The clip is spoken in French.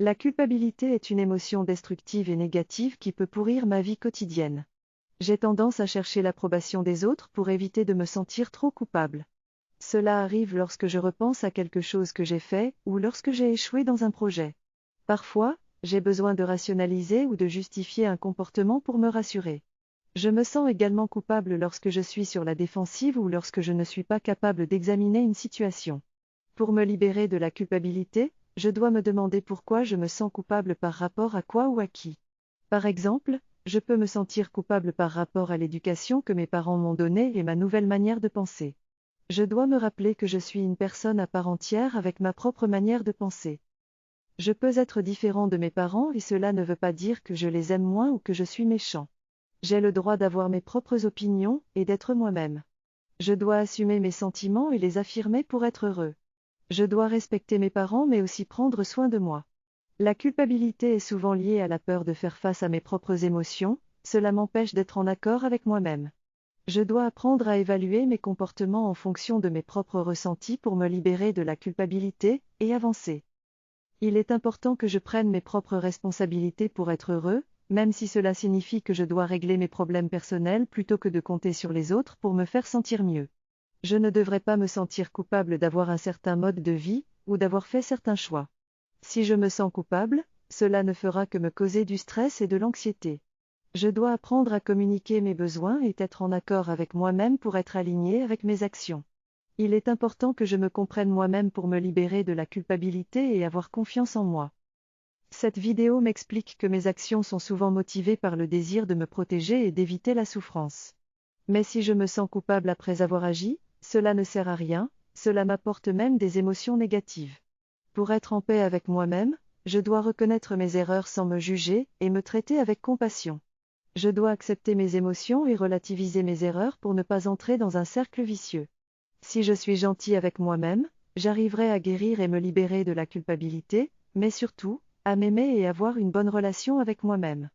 La culpabilité est une émotion destructive et négative qui peut pourrir ma vie quotidienne. J'ai tendance à chercher l'approbation des autres pour éviter de me sentir trop coupable. Cela arrive lorsque je repense à quelque chose que j'ai fait ou lorsque j'ai échoué dans un projet. Parfois, j'ai besoin de rationaliser ou de justifier un comportement pour me rassurer. Je me sens également coupable lorsque je suis sur la défensive ou lorsque je ne suis pas capable d'examiner une situation. Pour me libérer de la culpabilité, je dois me demander pourquoi je me sens coupable par rapport à quoi ou à qui. Par exemple, je peux me sentir coupable par rapport à l'éducation que mes parents m'ont donnée et ma nouvelle manière de penser. Je dois me rappeler que je suis une personne à part entière avec ma propre manière de penser. Je peux être différent de mes parents et cela ne veut pas dire que je les aime moins ou que je suis méchant. J'ai le droit d'avoir mes propres opinions et d'être moi-même. Je dois assumer mes sentiments et les affirmer pour être heureux. Je dois respecter mes parents mais aussi prendre soin de moi. La culpabilité est souvent liée à la peur de faire face à mes propres émotions, cela m'empêche d'être en accord avec moi-même. Je dois apprendre à évaluer mes comportements en fonction de mes propres ressentis pour me libérer de la culpabilité et avancer. Il est important que je prenne mes propres responsabilités pour être heureux, même si cela signifie que je dois régler mes problèmes personnels plutôt que de compter sur les autres pour me faire sentir mieux. Je ne devrais pas me sentir coupable d'avoir un certain mode de vie, ou d'avoir fait certains choix. Si je me sens coupable, cela ne fera que me causer du stress et de l'anxiété. Je dois apprendre à communiquer mes besoins et être en accord avec moi-même pour être aligné avec mes actions. Il est important que je me comprenne moi-même pour me libérer de la culpabilité et avoir confiance en moi. Cette vidéo m'explique que mes actions sont souvent motivées par le désir de me protéger et d'éviter la souffrance. Mais si je me sens coupable après avoir agi, cela ne sert à rien, cela m'apporte même des émotions négatives. Pour être en paix avec moi-même, je dois reconnaître mes erreurs sans me juger et me traiter avec compassion. Je dois accepter mes émotions et relativiser mes erreurs pour ne pas entrer dans un cercle vicieux. Si je suis gentil avec moi-même, j'arriverai à guérir et me libérer de la culpabilité, mais surtout, à m'aimer et avoir une bonne relation avec moi-même.